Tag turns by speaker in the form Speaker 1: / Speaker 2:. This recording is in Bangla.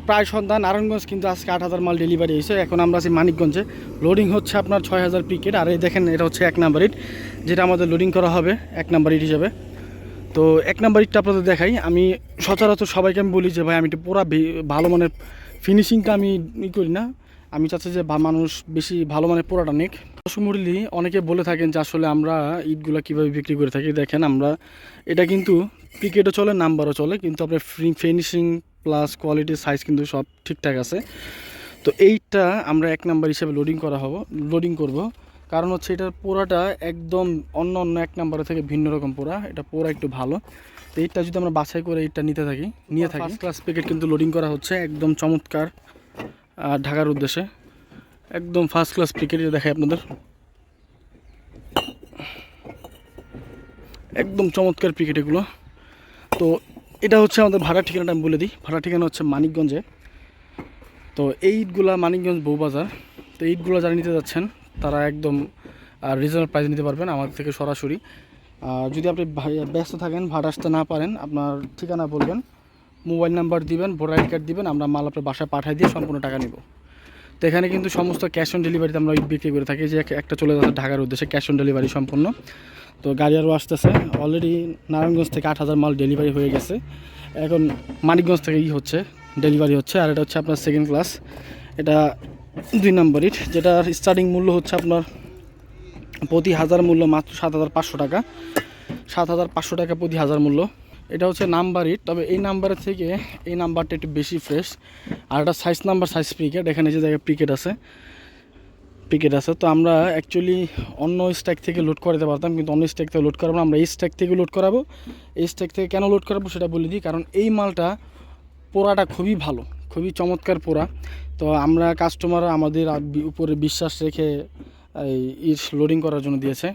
Speaker 1: প্রায় সন্ধ্যা নারায়ণগঞ্জ কিন্তু আজকে 8,000 মাল ডেলিভারি হয়েছে। এখন আমরা আছি মানিকগঞ্জে। লোডিং হচ্ছে আপনার 6,000 পিকেট। আর এই দেখেন এটা হচ্ছে 1 নাম্বার ইট, যেটা আমাদের লোডিং করা হবে 1 নাম্বার ইট হিসাবে। তো 1 নাম্বার ইটটা আপনাদের দেখাই। আমি সচরাচর সবাইকে আমি বলি যে ভাই আমি একটু পুরা ভালো মানের ফিনিশিংটা আমি করি না, আমি চাচ্ছি যে মানুষ বেশি ভালো মানের পোড়াটা নিক। মুরলি অনেকে বলে থাকেন যে আসলে আমরা ইটগুলো কীভাবে বিক্রি করে থাকি। দেখেন আমরা এটা কিন্তু পিকেটও চলে, নাম্বারও চলে, কিন্তু আপনার ফিনিশিং প্লাস কোয়ালিটি সাইজ কিন্তু সব ঠিকঠাক আছে। তো এইটা আমরা 1 নাম্বার হিসেবে লোডিং করব। কারণ হচ্ছে এটার পোড়াটা একদম অন্য 1 নাম্বারের থেকে ভিন্ন রকম পোড়া, এটা পোড়া একটু ভালো। তো এইটা যদি আমরা বাছাই করে এইটা নিয়ে থাকি ফার্স্ট ক্লাস প্যাকেট কিন্তু লোডিং করা হচ্ছে একদম চমৎকার ঢাকার উদ্দেশ্যে। একদম ফার্স্ট ক্লাস প্যাকেট দেখাই আপনাদের, একদম চমৎকার প্যাকেট এগুলো। তো এটা হচ্ছে আমাদের ভাড়ার ঠিকানাটা আমি বলে দিই। ভাড়ার ঠিকানা হচ্ছে মানিকগঞ্জে। তো এই ইটগুলা মানিকগঞ্জ বউবাজার। তো ইটগুলো যারা নিতে যাচ্ছেন তারা একদম রিজনেবল প্রাইসে নিতে পারবেন আমাদের থেকে সরাসরি। যদি আপনি ব্যস্ত থাকেন, ভাড়া আসতে না পারেন, আপনার ঠিকানা বলবেন, মোবাইল নাম্বার দিবেন, ভোটার আইডি কার্ড দিবেন, আমরা মাল আপনার বাসায় পাঠিয়ে দিয়ে সম্পূর্ণ টাকা নিব। তো এখানে কিন্তু সমস্ত ক্যাশ অন ডেলিভারিতে আমরা ইট বিক্রি করে থাকি। যে একটা চলে যাচ্ছে ঢাকার উদ্দেশ্যে, ক্যাশ অন ডেলিভারি সম্পূর্ণ। তো গাড়ি আরও আসতেছে। অলরেডি নারায়ণগঞ্জ থেকে 8,000 মাল ডেলিভারি হয়ে গেছে। এখন মানিকগঞ্জ থেকে হচ্ছে ডেলিভারি হচ্ছে। আর এটা হচ্ছে আপনার সেকেন্ড ক্লাস, এটা 2 নাম্বার ইট, যেটার স্টার্টিং মূল্য হচ্ছে আপনার প্রতি হাজার মূল্য মাত্র 7,500 টাকা। 7,500 টাকা প্রতি হাজার মূল্য। এটা হচ্ছে নাম্বার ইট, তবে এই নাম্বারের থেকে এই নাম্বারটা একটু বেশি ফ্রেশ। আর এটা সাইজ প্রিকেট, এখানে যে জায়গায় পিকেট আছে। তো আমরা অ্যাকচুয়ালি অন্য স্ট্যাক থেকে লোড করাতে পারতাম, কিন্তু অন্য স্ট্যাক থেকে লোড করাবো না, আমরা এই স্ট্যাক থেকে লোড করাবো। এই স্ট্যাক থেকে কেন লোড করাবো সেটা বলে দিই। কারণ এই মালটা পোড়াটা খুবই ভালো, খুবই চমৎকার পোড়া। তো আমরা কাস্টমার আমাদের উপরে বিশ্বাস রেখে এই লোডিং করার জন্য দিয়েছে।